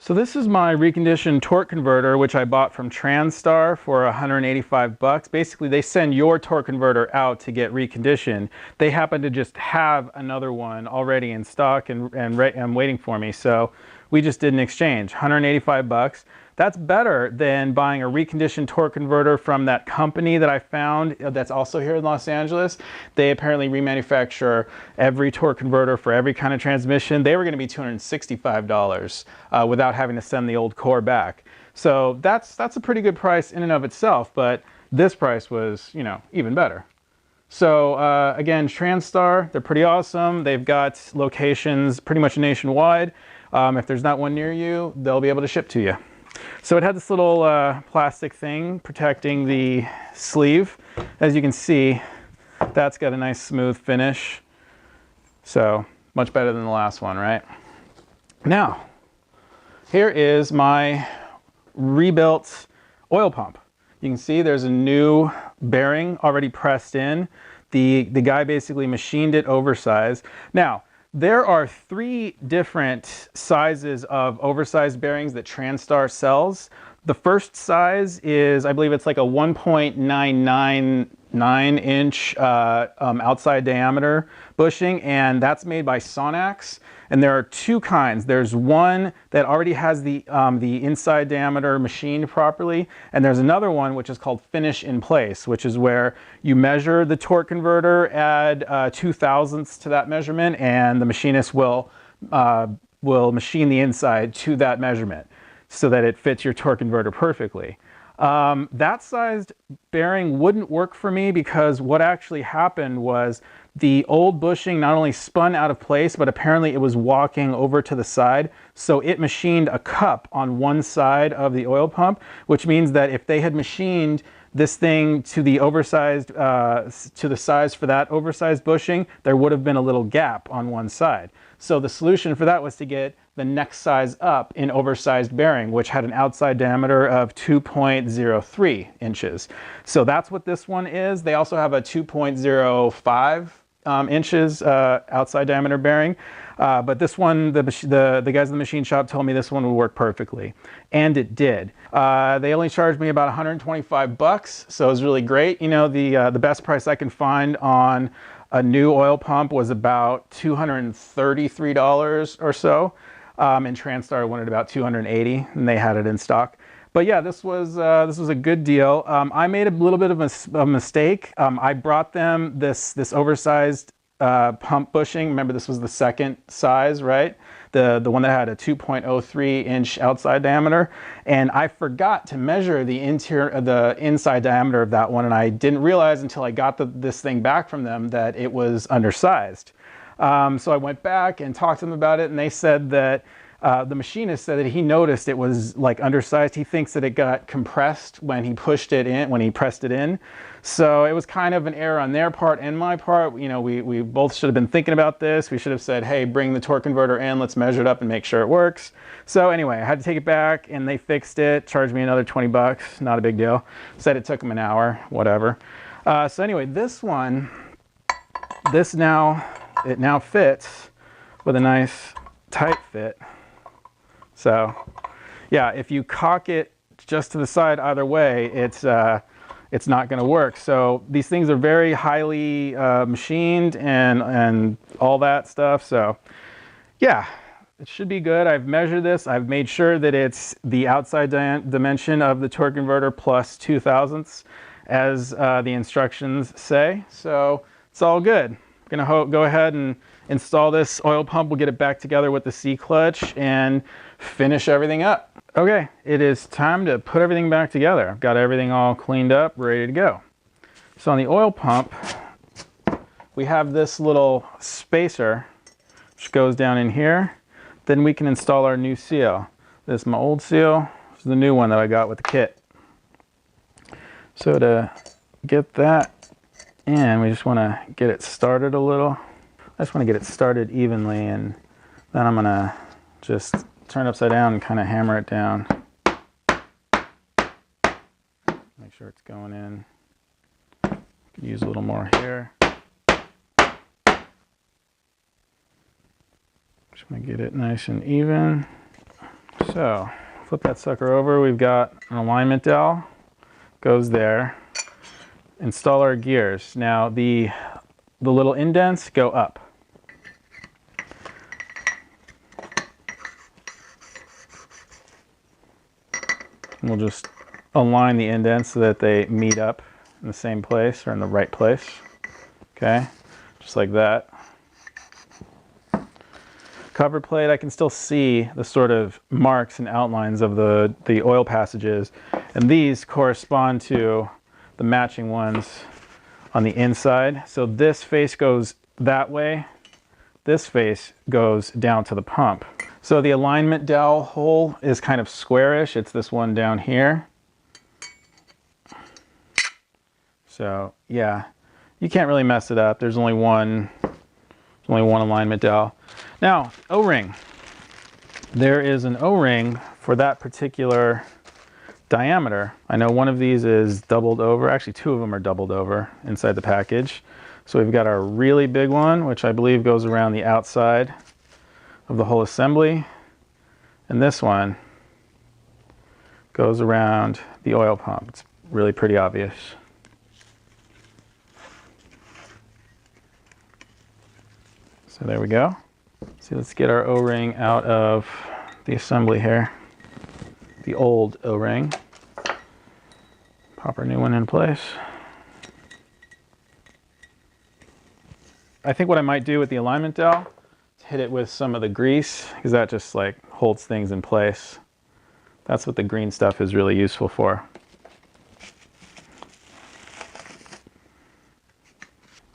So this is my reconditioned torque converter, which I bought from TransStar for 185 bucks. Basically, they send your torque converter out to get reconditioned. They happen to just have another one already in stock and waiting for me. So we just did an exchange, 185 bucks. That's better than buying a reconditioned torque converter from that company that I found that's also here in Los Angeles. They apparently remanufacture every torque converter for every kind of transmission. They were going to be $265 without having to send the old core back. So that's a pretty good price in and of itself, but this price was, you know, even better. So again, TransStar, they're pretty awesome. They've got locations pretty much nationwide. If there's not one near you, they'll be able to ship to you. So it had this little plastic thing protecting the sleeve. As you can see, that's got a nice smooth finish. So much better than the last one, right? Now, here is my rebuilt oil pump. You can see there's a new bearing already pressed in. The guy basically machined it oversized. Now, there are 3 different sizes of oversized bearings that TransStar sells. The first size is, I believe it's like a 1.999 inch outside diameter bushing, and that's made by Sonax. And there are 2 kinds. There's one that already has the inside diameter machined properly, and there's another one which is called finish in place, which is where you measure the torque converter, add 2 thousandths to that measurement, and the machinist will machine the inside to that measurement so that it fits your torque converter perfectly. That sized bearing wouldn't work for me because what actually happened was the old bushing not only spun out of place, but apparently it was walking over to the side. So it machined a cup on one side of the oil pump, which means that if they had machined this thing to the oversized, to the size for that oversized bushing, there would have been a little gap on one side. So the solution for that was to get the next size up in oversized bearing, which had an outside diameter of 2.03 inches. So that's what this one is. They also have a 2.05 inches outside diameter bearing. But this one, the guys in the machine shop told me this one would work perfectly. And it did. They only charged me about 125 bucks, so it was really great. You know, the best price I can find on a new oil pump was about $233 or so. And TransStar wanted about $280, and they had it in stock. But yeah, this was a good deal. I made a little bit of a mistake. I brought them this oversized pump bushing. Remember, this was the second size, right? The one that had a 2.03 inch outside diameter, and I forgot to measure the inside diameter of that one, and I didn't realize until I got this thing back from them that it was undersized. So I went back and talked to them about it, and they said that the machinist said that he noticed it was like undersized. He thinks that it got compressed when he pushed it in, when he pressed it in. So it was kind of an error on their part and my part. You know, we both should have been thinking about this. We should have said, hey, bring the torque converter in, let's measure it up and make sure it works. So anyway, I had to take it back, and they fixed it, charged me another 20 bucks, not a big deal. Said it took them an hour, whatever. So anyway, this one, it now fits with a nice tight fit. So yeah, if you cock it just to the side either way, it's not going to work. So these things are very highly machined and all that stuff. So yeah, it should be good. I've measured this. I've made sure that it's the outside dimension of the torque converter plus 2 thousandths as the instructions say. So it's all good. I'm going to go ahead and install this oil pump. We'll get it back together with the C-clutch and finish everything up. Okay, it is time to put everything back together. I've got everything all cleaned up, ready to go. So on the oil pump, we have this little spacer which goes down in here. Then we can install our new seal. This is my old seal. This is the new one that I got with the kit. So to get that in, we just want to get it started a little. I just want to get it started evenly, and then I'm going to just turn it upside down and kind of hammer it down. Make sure it's going in. Use a little more here. Just want to get it nice and even. So flip that sucker over. We've got an alignment dowel, goes there. Install our gears. Now the little indents go up. And we'll just align the indents so that they meet up in the same place or in the right place. Okay, just like that. Cover plate, I can still see the sort of marks and outlines of the oil passages, and these correspond to the matching ones on the inside. So this face goes that way, this face goes down to the pump. So the alignment dowel hole is kind of squarish. It's this one down here. So yeah, you can't really mess it up. There's only one alignment dowel. Now, O-ring. There is an O-ring for that particular diameter. I know one of these is doubled over. Actually, two of them are doubled over inside the package. So we've got our really big one, which I believe goes around the outside of the whole assembly. And this one goes around the oil pump. It's really pretty obvious. So there we go. So let's get our O-ring out of the assembly here. The old O-ring. Pop our new one in place. I think what I might do with the alignment dowel is hit it with some of the grease, because that just like holds things in place. That's what the green stuff is really useful for.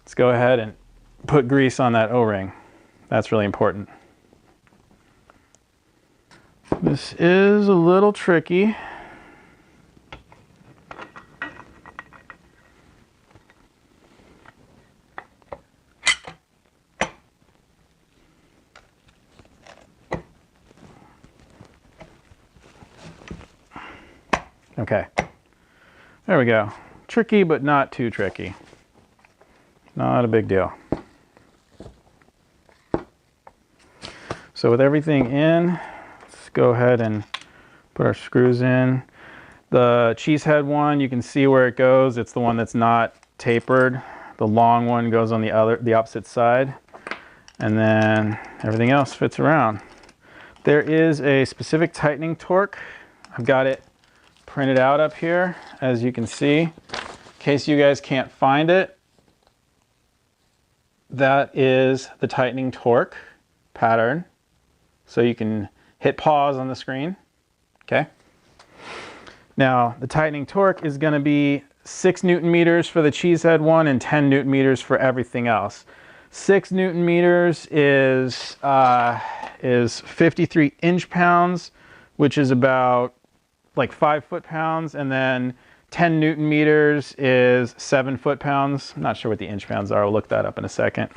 Let's go ahead and put grease on that O-ring. That's really important. This is a little tricky. Okay, there we go. Tricky, but not too tricky. Not a big deal. So with everything in, let's go ahead and put our screws in. The cheese head one, you can see where it goes. It's the one that's not tapered. The long one goes on the opposite side. And then everything else fits around. There is a specific tightening torque. I've got it printed out up here, as you can see. In case you guys can't find it, that is the tightening torque pattern. So you can hit pause on the screen, okay? Now, the tightening torque is gonna be 6 Newton meters for the cheese head one and 10 Newton meters for everything else. 6 Newton meters is 53 inch-pounds, which is about like 5 foot-pounds, and then 10 Newton meters is 7 foot-pounds. I'm not sure what the inch-pounds are. I'll look that up in a second.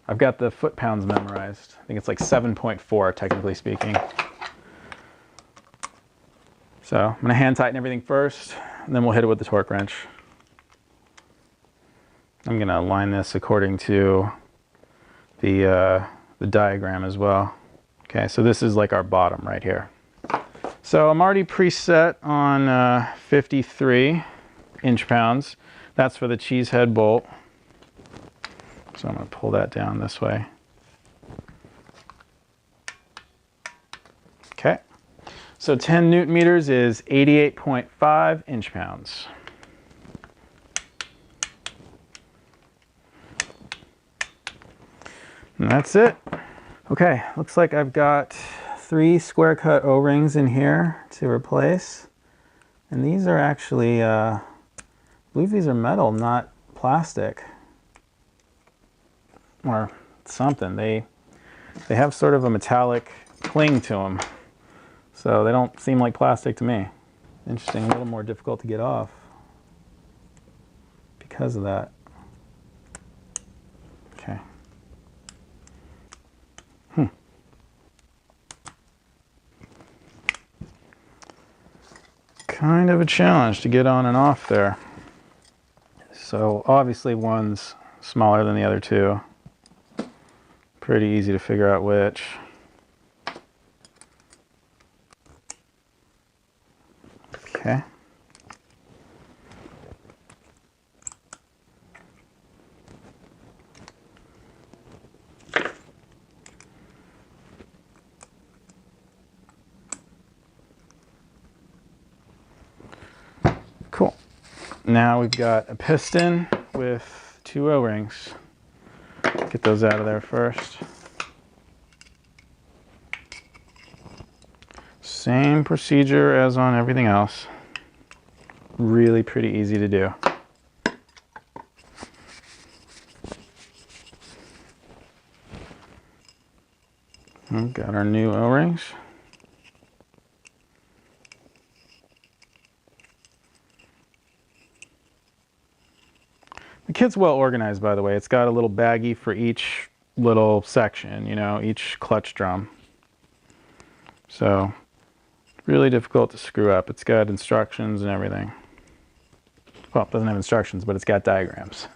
I've got the foot-pounds memorized. I think it's like 7.4, technically speaking. So I'm going to hand tighten everything first, and then we'll hit it with the torque wrench. I'm going to align this according to the diagram as well. Okay, so this is like our bottom right here. So I'm already preset on 53 inch-pounds. That's for the cheese head bolt. So I'm going to pull that down this way. Okay. So 10 Newton meters is 88.5 inch-pounds. And that's it. Okay, looks like I've got 3 square cut O-rings in here to replace. And these are actually, I believe these are metal, not plastic. Or something. They have sort of a metallic cling to them. So they don't seem like plastic to me. Interesting, a little more difficult to get off because of that. Okay. Kind of a challenge to get on and off there. So obviously one's smaller than the other two. Pretty easy to figure out which. Okay. Cool. Now we've got a piston with 2 O-rings. Get those out of there first. Same procedure as on everything else. Really pretty easy to do. We've got our new O-rings. The kit's well organized, by the way. It's got a little baggie for each little section, you know, each clutch drum. So, really difficult to screw up. It's got instructions and everything. Well, it doesn't have instructions, but it's got diagrams.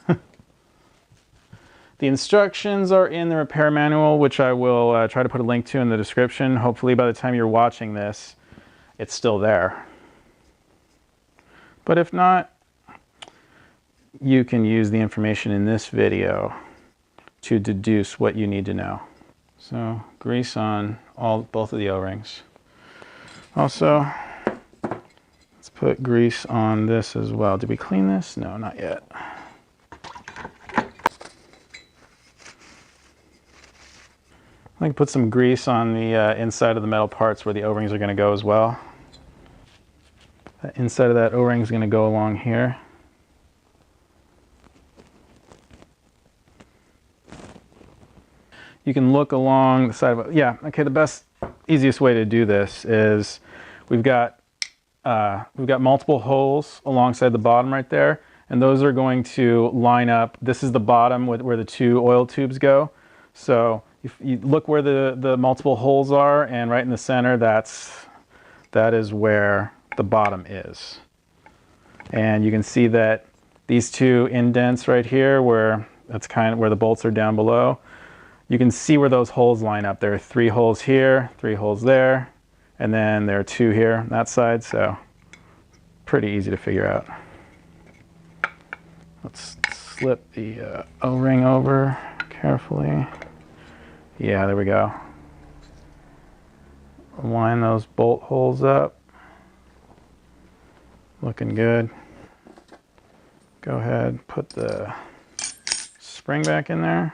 The instructions are in the repair manual, which I will try to put a link to in the description. Hopefully by the time you're watching this, it's still there. But if not, you can use the information in this video to deduce what you need to know. So grease on both of the O-rings. Also, let's put grease on this as well. Did we clean this? No, not yet. I can put some grease on the inside of the metal parts where the O-rings are going to go as well. The inside of that O-ring is going to go along here. You can look along the side of it. Yeah, okay, the best, easiest way to do this is we've got multiple holes alongside the bottom right there, and those are going to line up. This is the bottom where the 2 oil tubes go. So if you look where the multiple holes are, and right in the center, that is where the bottom is. And you can see that these 2 indents right here, where that's kind of where the bolts are down below, you can see where those holes line up. There are 3 holes here, 3 holes there, and then there are 2 here on that side, so pretty easy to figure out. Let's slip the O-ring over carefully. Yeah, there we go. Line those bolt holes up. Looking good. Go ahead, put the spring back in there.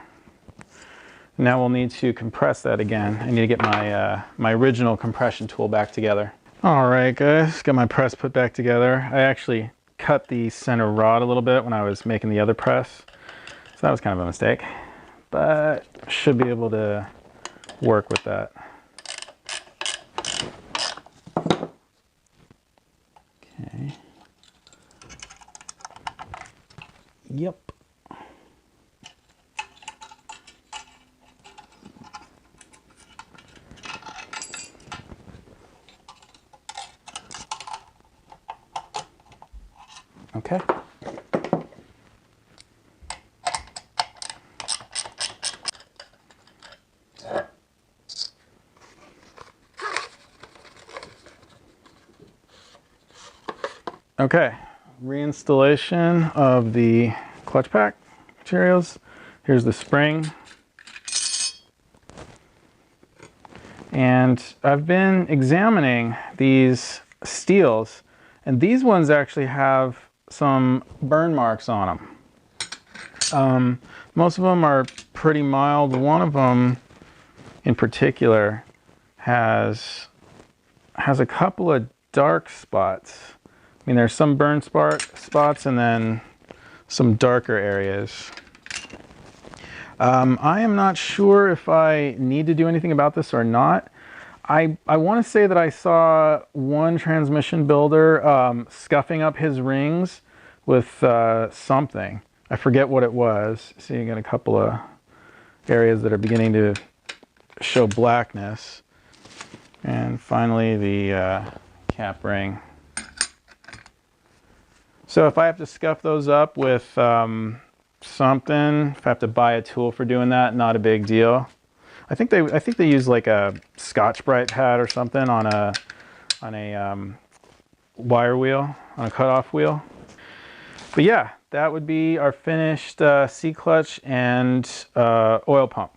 Now we'll need to compress that again. I need to get my original compression tool back together. All right, guys, got my press put back together. I actually cut the center rod a little bit when I was making the other press, so that was kind of a mistake, but should be able to work with that. Okay. Yep. Okay. Okay, reinstallation of the clutch pack materials. Here's the spring. And I've been examining these steels, and these ones actually have some burn marks on them. Most of them are pretty mild. One of them in particular has a couple of dark spots. I mean, there's some burn spots and then some darker areas. I am not sure if I need to do anything about this or not. I want to say that I saw one transmission builder scuffing up his rings with something. I forget what it was. See, you got a couple of areas that are beginning to show blackness. And finally, the cap ring. So if I have to scuff those up with something, if I have to buy a tool for doing that, not a big deal. I think they use like a Scotch-Brite pad or something on a wire wheel, on a cutoff wheel. But yeah, that would be our finished C-clutch and oil pump.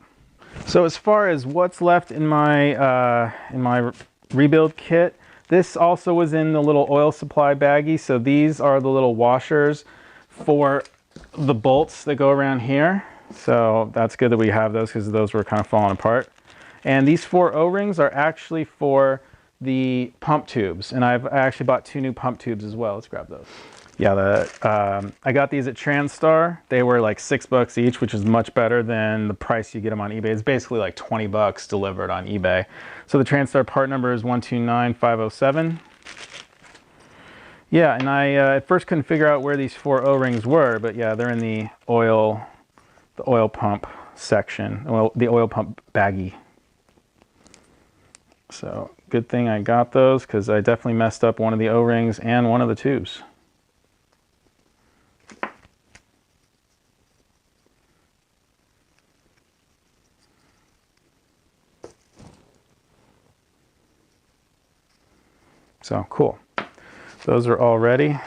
So as far as what's left in my rebuild kit, this also was in the little oil supply baggie. So these are the little washers for the bolts that go around here. So that's good that we have those because those were kind of falling apart. And these 4 O-rings are actually for the pump tubes. And I actually bought 2 new pump tubes as well. Let's grab those. Yeah, I got these at Transtar. They were like $6 each, which is much better than the price you get them on eBay. It's basically like 20 bucks delivered on eBay. So the Transtar part number is 129507. Yeah, and I at first couldn't figure out where these 4 O-rings were, but yeah, they're in the oil pump section, the oil pump baggie. So good thing I got those because I definitely messed up one of the O-rings and one of the tubes. So cool. Those are all ready. And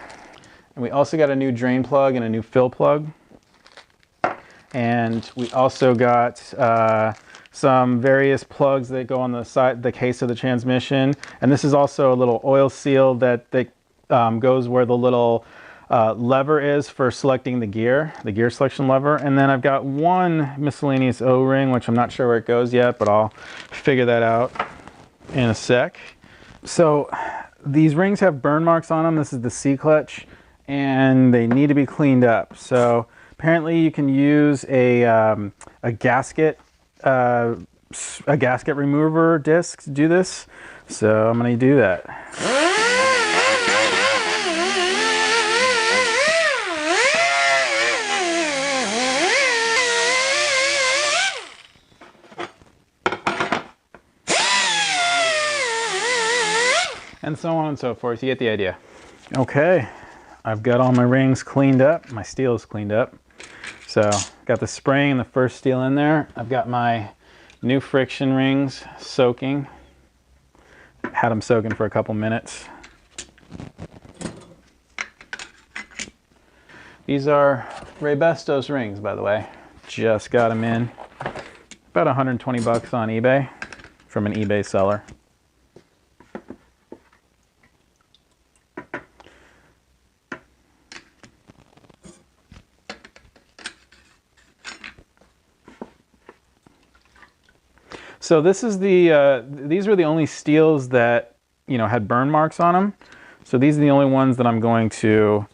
we also got a new drain plug and a new fill plug. And we also got some various plugs that go on the side, the case of the transmission. And this is also a little oil seal that goes where the little lever is for selecting the gear selection lever. And then I've got one miscellaneous O-ring, which I'm not sure where it goes yet, but I'll figure that out in a sec. So these rings have burn marks on them. This is the C-clutch, and they need to be cleaned up. So apparently you can use a gasket remover disc to do this. So I'm going to do that. And so on and so forth. You get the idea. Okay, I've got all my rings cleaned up. My steel is cleaned up. So got the spring and the first steel in there. I've got my new friction rings soaking. Had them soaking for a couple minutes. These are Raybestos rings, by the way. Just got them in. About 120 bucks on eBay from an eBay seller. So this is these were the only steels that, you know, had burn marks on them. So these are the only ones that I'm going to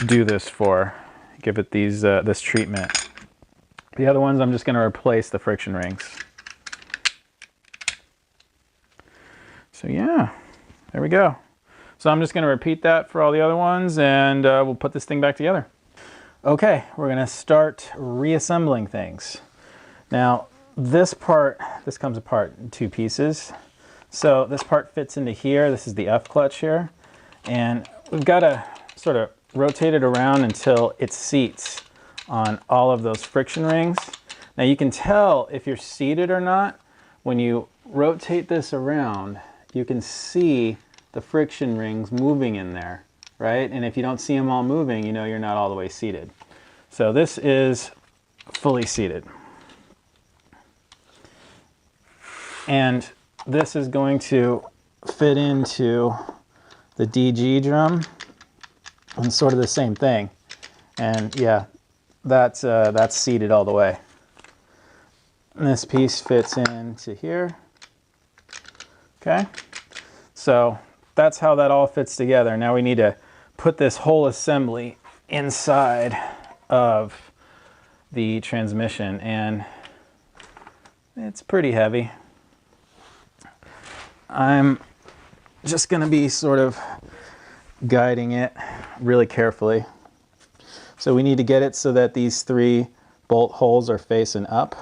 do this for. Give it this treatment. The other ones I'm just going to replace the friction rings. So yeah, there we go. So I'm just going to repeat that for all the other ones, and we'll put this thing back together. Okay, we're going to start reassembling things. Now, this comes apart in 2 pieces. So this part fits into here. This is the F clutch here. And we've got to sort of rotate it around until it seats on all of those friction rings. Now you can tell if you're seated or not. When you rotate this around, you can see the friction rings moving in there, right? And if you don't see them all moving, you know you're not all the way seated. So this is fully seated. And this is going to fit into the DG drum, and sort of the same thing. And yeah, that's seated all the way. And this piece fits into here. Okay, so that's how that all fits together. Now we need to put this whole assembly inside of the transmission, and it's pretty heavy. I'm just going to be sort of guiding it really carefully. So we need to get it so that these 3 bolt holes are facing up.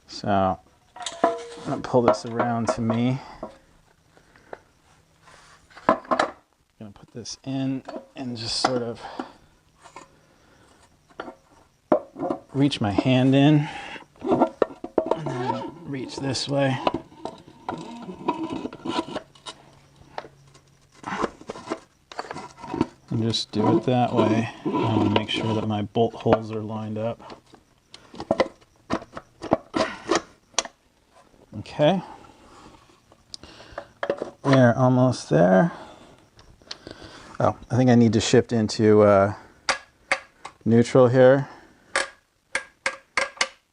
So I'm going to pull this around to me. I'm going to put this in and just sort of reach my hand in and then reach this way. Just do it that way. I want to make sure that my bolt holes are lined up. Okay. We're almost there. Oh, I think I need to shift into neutral here.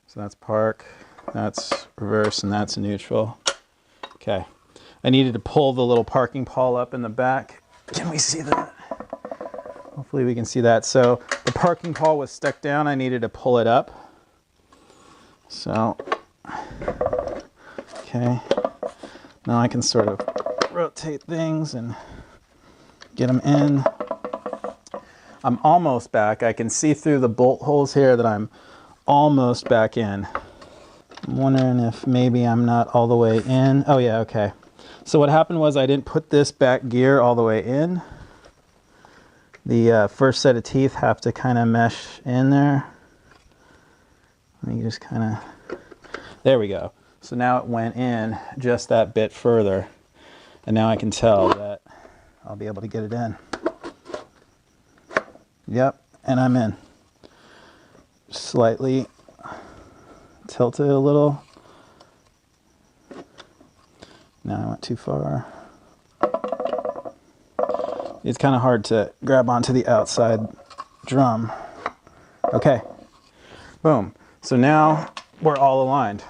So that's park, that's reverse, and that's neutral. Okay. I needed to pull the little parking pawl up in the back. Can we see that? Hopefully we can see that. So the parking pawl was stuck down. I needed to pull it up. So, okay. Now I can sort of rotate things and get them in. I'm almost back. I can see through the bolt holes here that I'm almost back in. I'm wondering if maybe I'm not all the way in. Oh yeah, okay. So what happened was I didn't put this back gear all the way in. The first set of teeth have to kind of mesh in there. Let me just kind of, there we go. So now it went in just that bit further. And now I can tell that I'll be able to get it in. Yep, and I'm in. Slightly tilted a little. Now I went too far. It's kind of hard to grab onto the outside drum. Okay, boom. So now we're all aligned.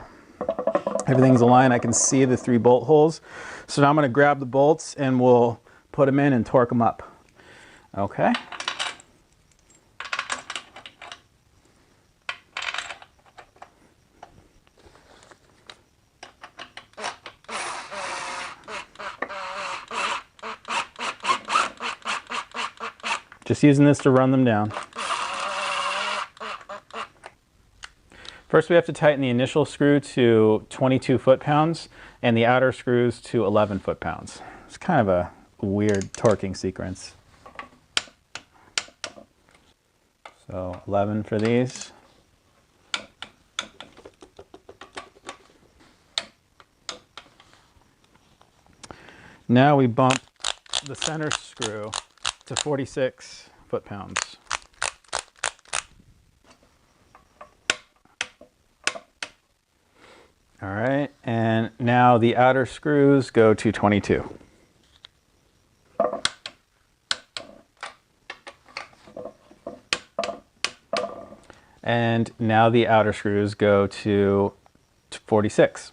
Everything's aligned. I can see the 3 bolt holes. So now I'm going to grab the bolts and we'll put them in and torque them up. Okay. Just using this to run them down. First we have to tighten the initial screw to 22 foot-pounds and the outer screws to 11 foot-pounds. It's kind of a weird torquing sequence. So 11 for these. Now we bump the center screw to 46 foot-pounds. All right, and now the outer screws go to 22. And now the outer screws go to 46.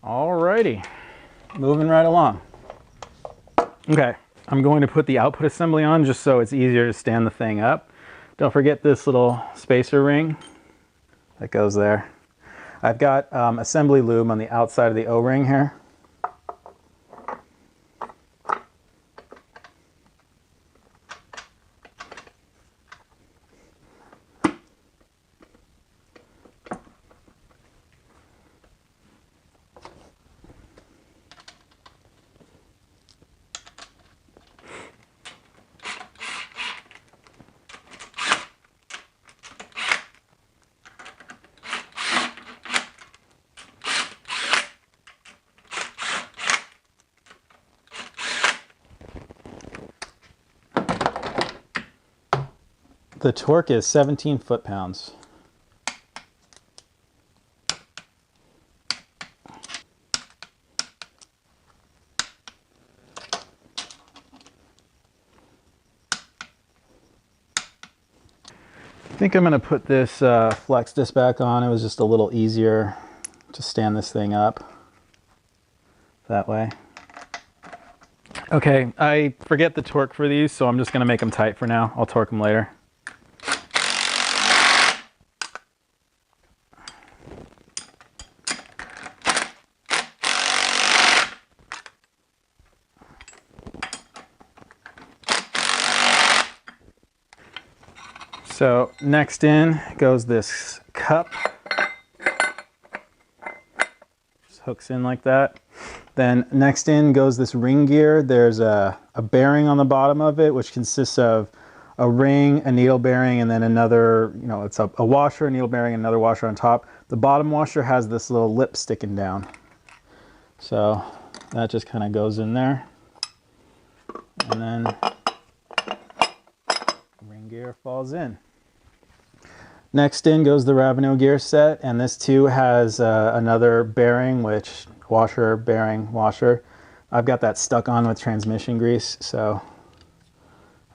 Alrighty, moving right along. Okay, I'm going to put the output assembly on just so it's easier to stand the thing up. Don't forget this little spacer ring that goes there. I've got assembly lube on the outside of the O-ring here. The torque is 17 foot-pounds. I think I'm going to put this flex disc back on. It was just a little easier to stand this thing up that way. Okay, I forget the torque for these, so I'm just going to make them tight for now. I'll torque them later. So next in goes this cup. Just hooks in like that. Then next in goes this ring gear. There's a bearing on the bottom of it, which consists of a ring, a needle bearing, and then another, you know, it's a washer, a needle bearing, and another washer on top. The bottom washer has this little lip sticking down. So that just kind of goes in there. And then ring gear falls in. Next in goes the Ravenel gear set, and this too has another bearing, which washer, bearing, washer. I've got that stuck on with transmission grease, so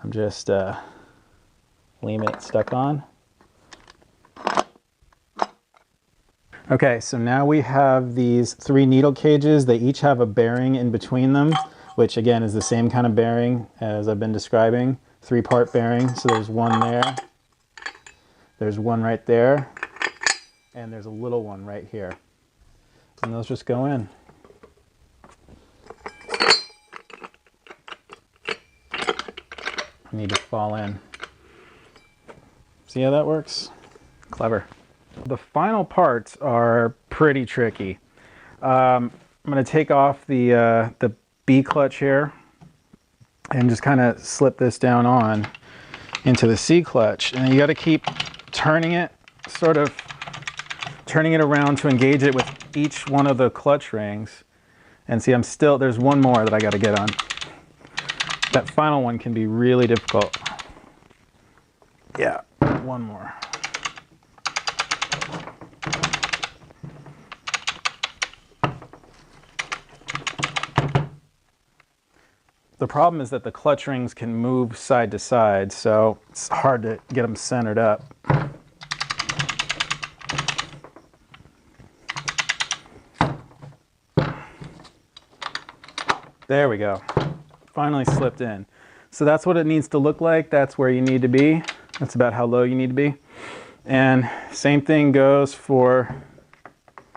I'm just leaving it stuck on. Okay, so now we have these 3 needle cages. They each have a bearing in between them, which again is the same kind of bearing as I've been describing. 3-part bearing, so there's one there. There's one right there, and there's a little one right here. And those just go in. Need to fall in. See how that works? Clever. The final parts are pretty tricky. I'm going to take off the B clutch here and just kind of slip this down on into the C clutch. And you got to keep turning it, sort of turning it around to engage it with each one of the clutch rings. And see, there's one more that I got to get on. That final one can be really difficult. Yeah, one more. The problem is that the clutch rings can move side to side, so it's hard to get them centered up. There we go. Finally slipped in. So that's what it needs to look like. That's where you need to be. That's about how low you need to be. And same thing goes for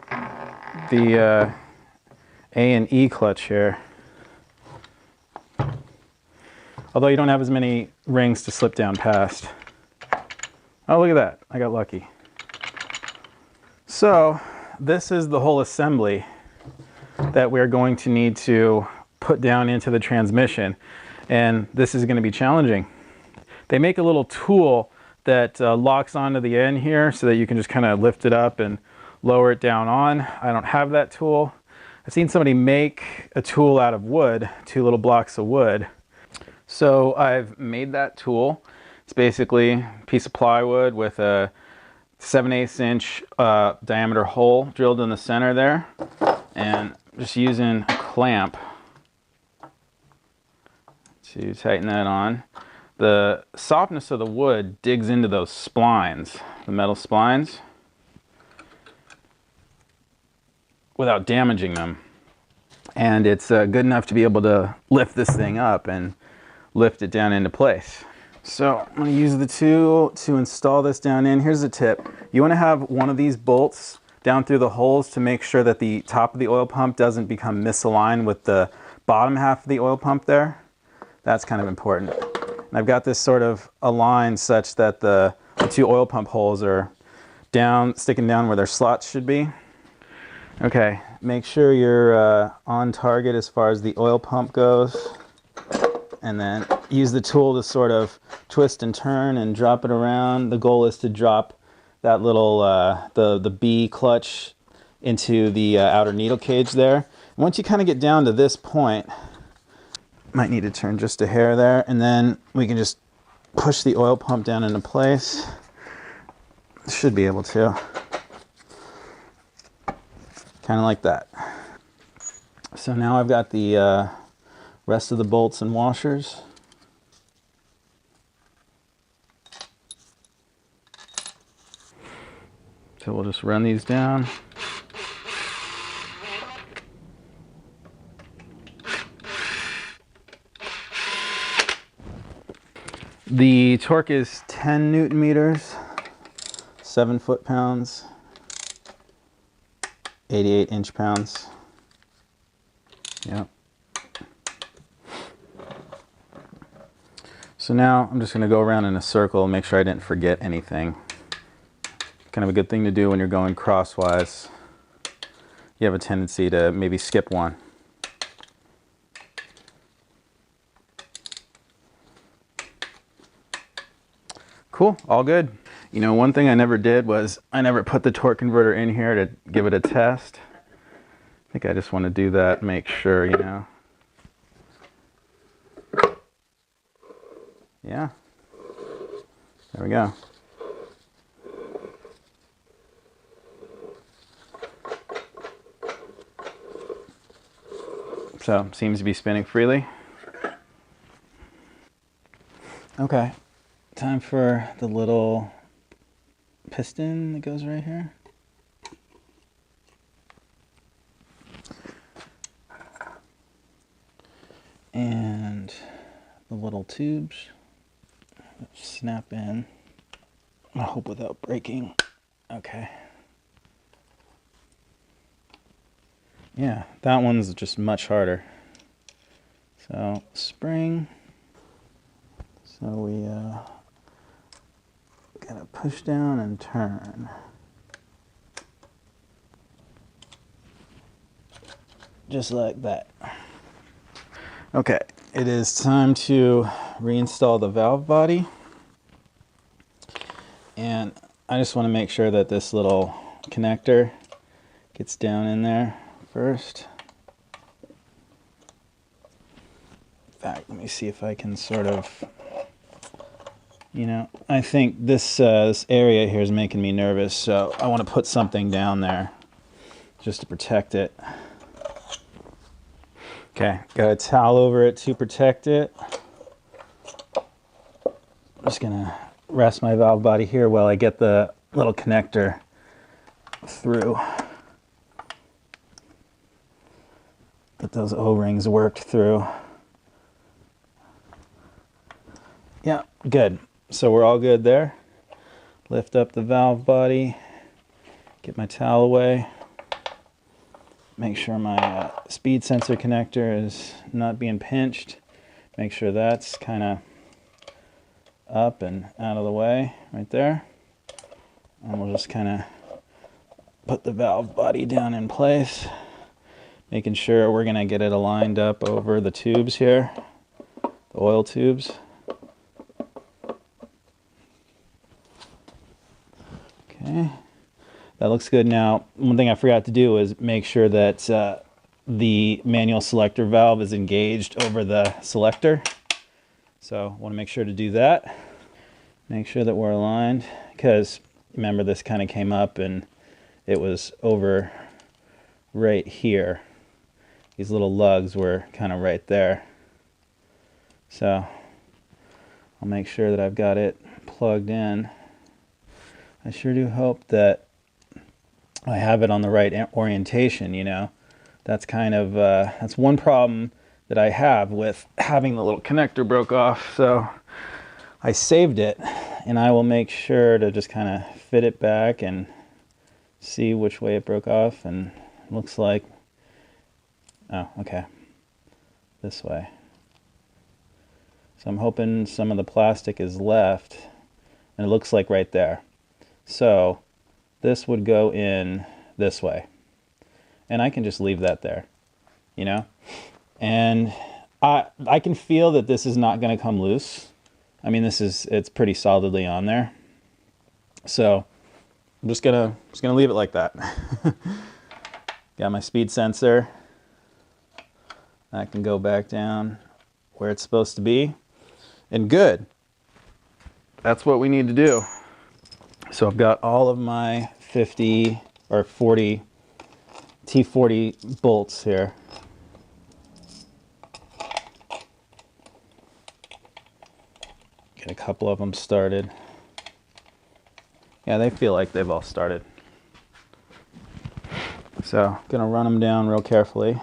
the A and E clutch here. Although you don't have as many rings to slip down past. Oh, look at that. I got lucky. So this is the whole assembly that we're going to need to put down into the transmission. And this is going to be challenging. They make a little tool that locks onto the end here so that you can just kind of lift it up and lower it down on. I don't have that tool. I've seen somebody make a tool out of wood, 2 little blocks of wood. So I've made that tool. It's basically a piece of plywood with a 7/8 inch diameter hole drilled in the center there, and just using a clamp to tighten that on. The softness of the wood digs into those splines, the metal splines, without damaging them. And it's good enough to be able to lift this thing up and lift it down into place. So I'm going to use the tool to install this down in. Here's the tip. You want to have one of these bolts down through the holes to make sure that the top of the oil pump doesn't become misaligned with the bottom half of the oil pump there. That's kind of important. And I've got this sort of aligned such that the 2 oil pump holes are down, sticking down where their slots should be. Okay, make sure you're on target as far as the oil pump goes. And then use the tool to sort of twist and turn and drop it around. The goal is to drop that little, the B clutch into the outer needle cage there. And once you kind of get down to this point, might need to turn just a hair there, and then we can just push the oil pump down into place. Should be able to. Kind of like that. So now I've got the rest of the bolts and washers. So we'll just run these down. The torque is 10 Newton meters, 7 foot-pounds, 88 inch-pounds. Yep. So now I'm just going to go around in a circle and make sure I didn't forget anything. Kind of a good thing to do when you're going crosswise. You have a tendency to maybe skip one. Cool, all good. You know, one thing I never did was I never put the torque converter in here to give it a test. I think I just want to do that, make sure, you know. Yeah, there we go. So, seems to be spinning freely. Okay, time for the little piston that goes right here. And the little tubes snap in. I hope without breaking. Okay. Yeah, that one's just much harder. So, spring. So we gotta push down and turn. Just like that. Okay, it is time to reinstall the valve body. And I just want to make sure that this little connector gets down in there first. In fact, let me see if I can sort of, you know, I think this, this area here is making me nervous, so I want to put something down there just to protect it. Okay, got a towel over it to protect it. I'm just gonna rest my valve body here while I get the little connector through. Get those O-rings worked through. Yeah, good. So we're all good there. Lift up the valve body, get my towel away. Make sure my speed sensor connector is not being pinched. Make sure that's kind of up and out of the way right there. And we'll just kind of put the valve body down in place, making sure we're going to get it aligned up over the tubes here, the oil tubes. Okay. That looks good. Now, one thing I forgot to do is make sure that the manual selector valve is engaged over the selector. So I want to make sure to do that. Make sure that we're aligned, because remember this kind of came up and it was over right here. These little lugs were kind of right there. So I'll make sure that I've got it plugged in. I sure do hope that I have it on the right orientation, you know. That's kind of, that's one problem that I have with having the little connector broke off. So I saved it, and I will make sure to just kind of fit it back and see which way it broke off. And it looks like, oh, okay, this way. So I'm hoping some of the plastic is left, and it looks like right there. So this would go in this way, and I can just leave that there, you know. And I can feel that this is not going to come loose. I mean, it's pretty solidly on there. So I'm just gonna leave it like that. Got my speed sensor. That can go back down where it's supposed to be, and good. That's what we need to do. So I've got all of my 50 or 40 T40 bolts here. Get a couple of them started. Yeah, they feel like they've all started. So gonna run them down real carefully.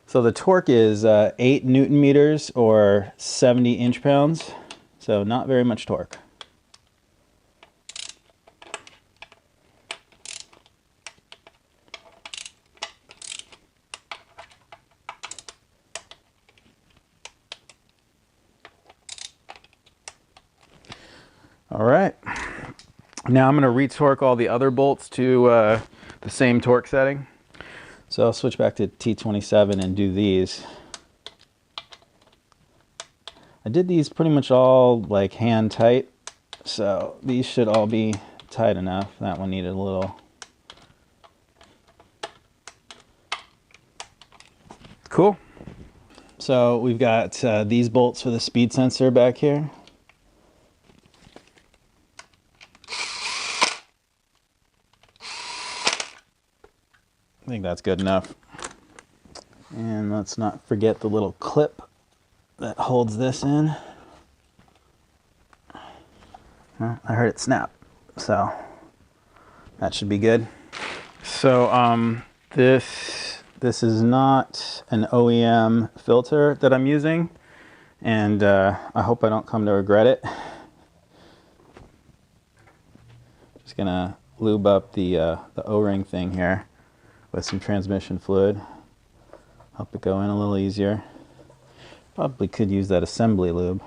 So the torque is 8 Newton meters or 70 inch-pounds, so not very much torque. All right, Now I'm going to retorque all the other bolts to the same torque setting. So I'll switch back to T27 and do these. I did these pretty much all like hand tight, so these should all be tight enough. That one needed a little. Cool. So we've got these bolts for the speed sensor back here. I think that's good enough. And let's not forget the little clip that holds this in. Well, I heard it snap, so that should be good. So this is not an OEM filter that I'm using, and I hope I don't come to regret it. Just gonna lube up the O-ring thing here with some transmission fluid. Help it go in a little easier. Probably could use that assembly lube.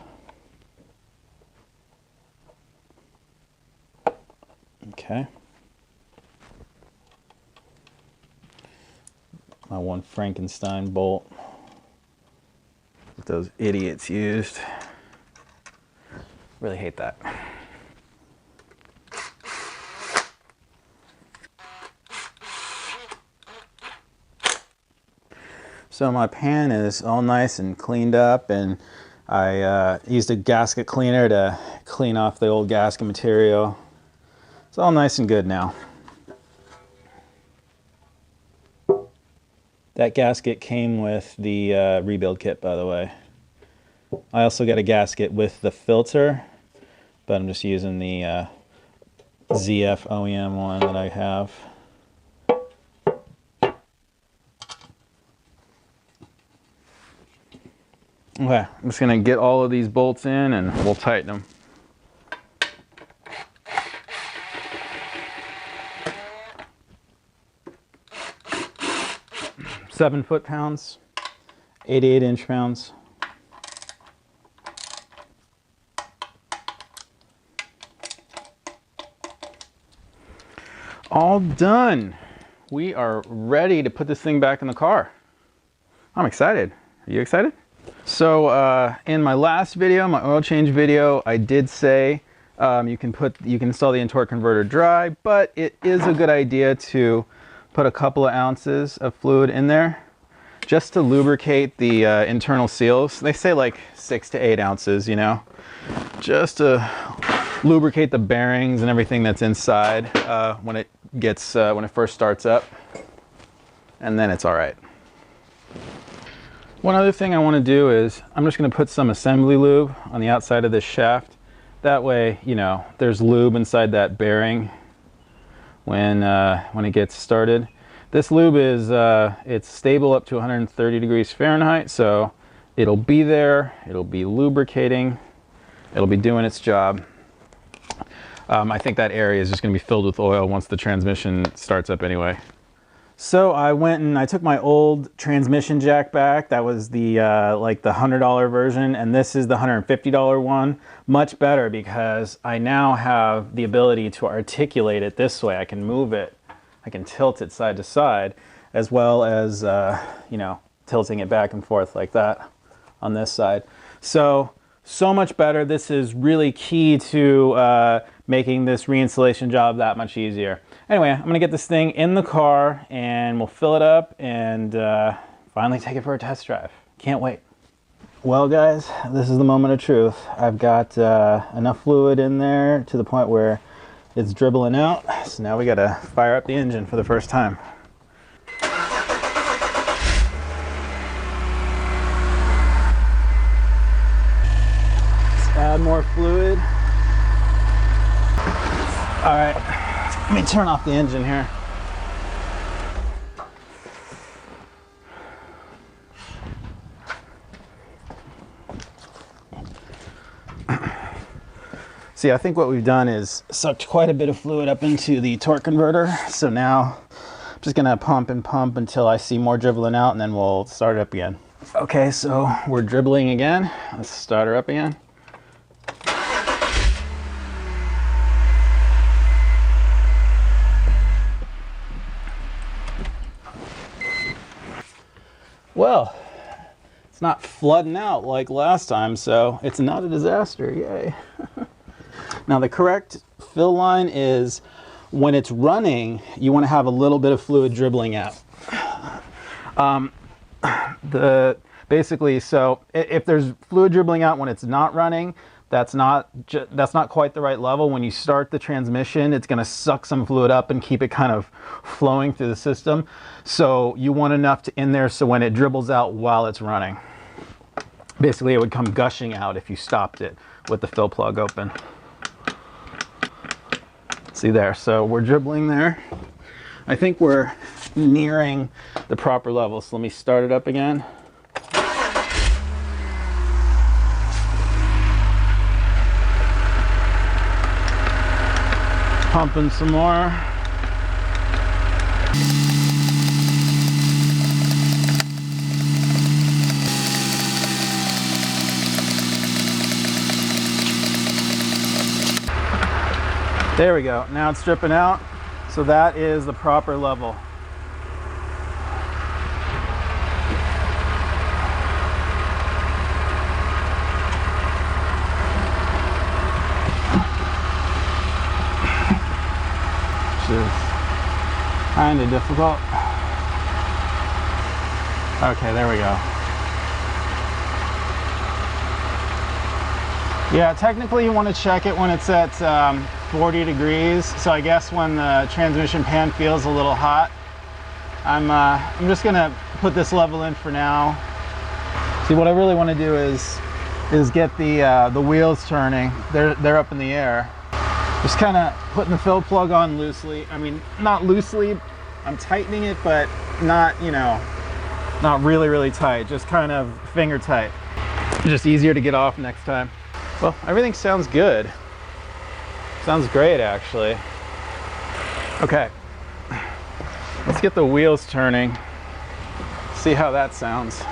Okay. My one Frankenstein bolt that those idiots used. Really hate that. So my pan is all nice and cleaned up, and I used a gasket cleaner to clean off the old gasket material. It's all nice and good now. That gasket came with the rebuild kit, by the way. I also got a gasket with the filter, but I'm just using the ZF OEM one that I have. Okay, I'm just gonna get all of these bolts in and we'll tighten them. Seven foot-pounds, 88 inch-pounds. All done. We are ready to put this thing back in the car. I'm excited. Are you excited? So in my last video, my oil change video, I did say you can install the torque converter dry, but it is a good idea to put a couple of ounces of fluid in there just to lubricate the internal seals. They say like 6 to 8 ounces, you know, just to lubricate the bearings and everything that's inside when it first starts up, and then it's all right. One other thing I want to do is I'm just going to put some assembly lube on the outside of this shaft. That way, you know, there's lube inside that bearing when it gets started. This lube is it's stable up to 130 degrees Fahrenheit, so it'll be there, it'll be lubricating, it'll be doing its job. I think that area is just going to be filled with oil once the transmission starts up anyway. So I went and I took my old transmission jack back. That was the like the $100 version, and this is the $150 one. Much better because I now have the ability to articulate it this way. I can move it, I can tilt it side to side, as well as you know, tilting it back and forth like that on this side. So much better. This is really key to making this reinstallation job that much easier. Anyway, I'm gonna get this thing in the car and we'll fill it up and finally take it for a test drive. Can't wait. Well guys, this is the moment of truth. I've got enough fluid in there to the point where it's dribbling out. So now we gotta fire up the engine for the first time. Let's add more fluid. All right. Let me turn off the engine here. See, I think what we've done is sucked quite a bit of fluid up into the torque converter. So now I'm just gonna pump and pump until I see more dribbling out, and then we'll start it up again. Okay, so we're dribbling again. Let's start her up again. Well, it's not flooding out like last time, so it's not a disaster. Yay. Now the correct fill line is when it's running, you want to have a little bit of fluid dribbling out. Basically, so if there's fluid dribbling out when it's not running, that's not quite the right level. When you start the transmission, it's going to suck some fluid up and keep it kind of flowing through the system. So you want enough in there so when it dribbles out while it's running. Basically, it would come gushing out if you stopped it with the fill plug open. See there, so we're dribbling there. I think we're nearing the proper level, so let me start it up again. Pumping some more. There we go. Now it's dripping out. So that is the proper level. Which is kind of difficult. Okay, there we go. Yeah, technically you want to check it when it's at 40 degrees. So I guess when the transmission pan feels a little hot, I'm just gonna put this level in for now. See, what I really want to do is get the wheels turning. They're up in the air. Just kind of putting the fill plug on loosely. I mean, not loosely. I'm tightening it, but not, you know, not really tight. Just kind of finger tight. Just easier to get off next time. Well, everything sounds good. Sounds great, actually. Okay, let's get the wheels turning. See how that sounds.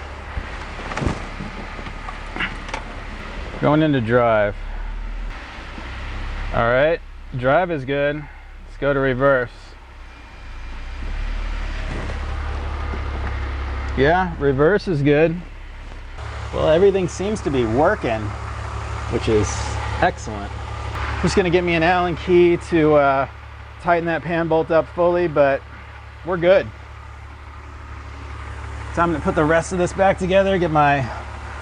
Going into drive. All right, drive is good. Let's go to reverse. Yeah, reverse is good. Well, everything seems to be working, which is excellent. Just gonna get me an Allen key to tighten that pan bolt up fully, but we're good. Time to put the rest of this back together, get my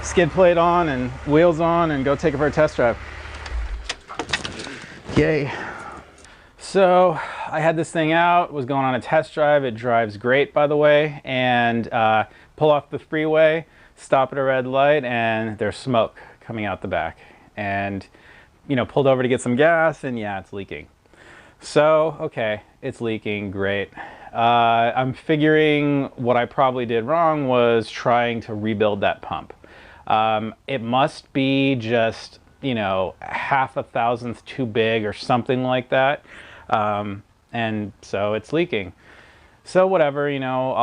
skid plate on and wheels on, and go take it for a test drive. Yay. So I had this thing out, was going on a test drive. It drives great, by the way, and pull off the freeway, stop at a red light, and there's smoke coming out the back. And you know, pulled over to get some gas, and yeah, it's leaking. So, okay, it's leaking, great. I'm figuring what I probably did wrong was trying to rebuild that pump. It must be just, you know, 1/2 thousandth too big or something like that. And so it's leaking. So whatever, you know,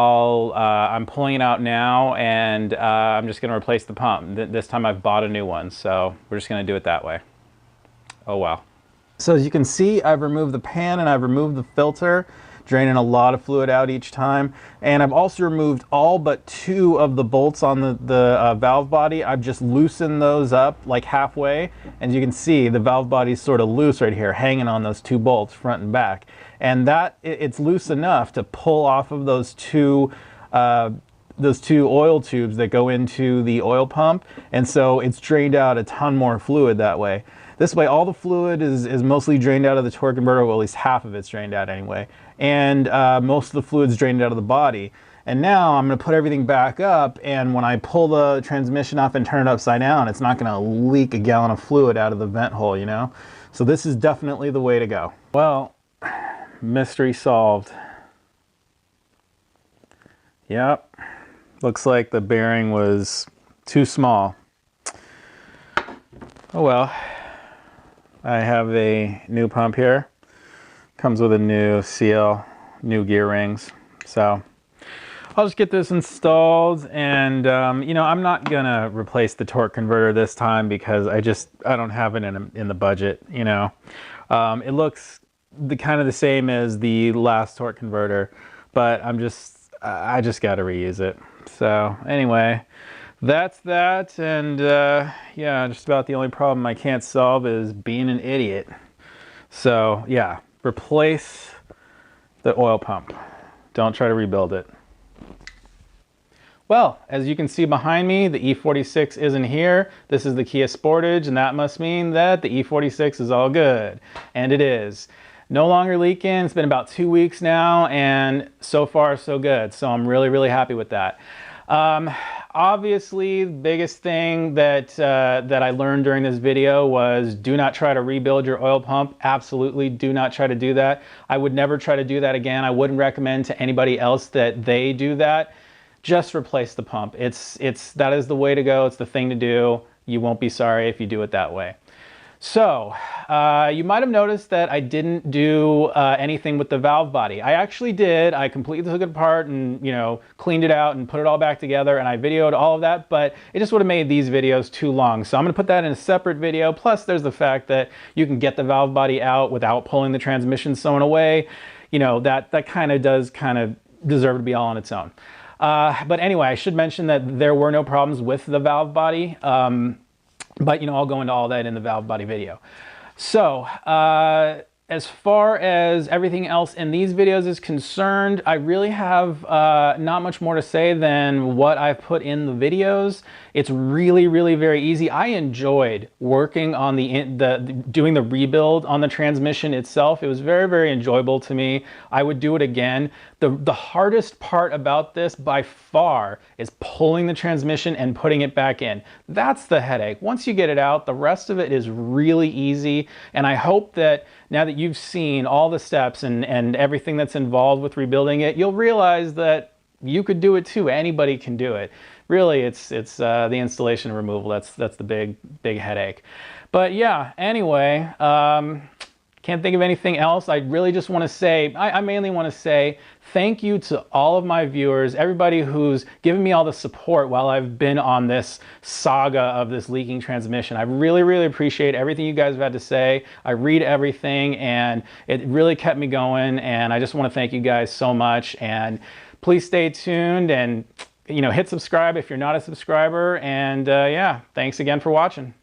I'm pulling it out now, and I'm just gonna replace the pump. This time I've bought a new one, so we're just gonna do it that way. Oh wow. So as you can see, I've removed the pan and I've removed the filter, draining a lot of fluid out each time. And I've also removed all but 2 of the bolts on the valve body. I've just loosened those up like halfway. And you can see the valve body is sort of loose right here, hanging on those 2 bolts front and back. And it's loose enough to pull off of those two oil tubes that go into the oil pump. And so it's drained out a ton more fluid that way. This way, all the fluid is mostly drained out of the torque converter, well, at least half of it's drained out anyway. And most of the fluid's drained out of the body. And now I'm gonna put everything back up, and when I pull the transmission off and turn it upside down, it's not gonna leak a gallon of fluid out of the vent hole, you know? So this is definitely the way to go. Well, mystery solved. Yep, looks like the bearing was too small. Oh well. I have a new pump here. Comes with a new seal, new gear rings. So I'll just get this installed, and you know, I'm not gonna replace the torque converter this time because I don't have it in the budget, you know. It looks kind of the same as the last torque converter, but I just gotta reuse it. So anyway, that's that. And yeah, just about the only problem I can't solve is being an idiot. So yeah, replace the oil pump. Don't try to rebuild it. Well, as you can see behind me, the E46 isn't here. This is the Kia Sportage, and that must mean that the E46 is all good. And it is. No longer leaking. It's been about 2 weeks now, and so far so good. So I'm really, really happy with that. Obviously, the biggest thing that I learned during this video was do not try to rebuild your oil pump. Absolutely do not try to do that. I would never try to do that again. I wouldn't recommend to anybody else that they do that. Just replace the pump. That is the way to go. It's the thing to do. You won't be sorry if you do it that way. So, you might have noticed that I didn't do anything with the valve body. I actually did. I completely took it apart and, you know, cleaned it out and put it all back together, and I videoed all of that, but it just would have made these videos too long. So I'm going to put that in a separate video. Plus, there's the fact that you can get the valve body out without pulling the transmission sewn away. You know, that does deserve to be all on its own. But anyway, I should mention that there were no problems with the valve body. But, you know, I'll go into all that in the valve body video. So, as far as everything else in these videos is concerned, I really have not much more to say than what I've put in the videos. It's really, really very easy. I enjoyed working on doing the rebuild on the transmission itself. It was very, very enjoyable to me. I would do it again. The hardest part about this by far is pulling the transmission and putting it back in. That's the headache. Once you get it out, the rest of it is really easy. And I hope that now that you've seen all the steps and everything that's involved with rebuilding it, you'll realize that you could do it too. Anybody can do it. Really, it's the installation and removal. That's the big headache. But yeah, anyway, can't think of anything else. I really just want to say, I mainly want to say thank you to all of my viewers, everybody who's given me all the support while I've been on this saga of this leaking transmission. I really, really appreciate everything you guys have had to say. I read everything, and it really kept me going, and I just want to thank you guys so much. And please stay tuned and, you know, hit subscribe if you're not a subscriber. And yeah, thanks again for watching.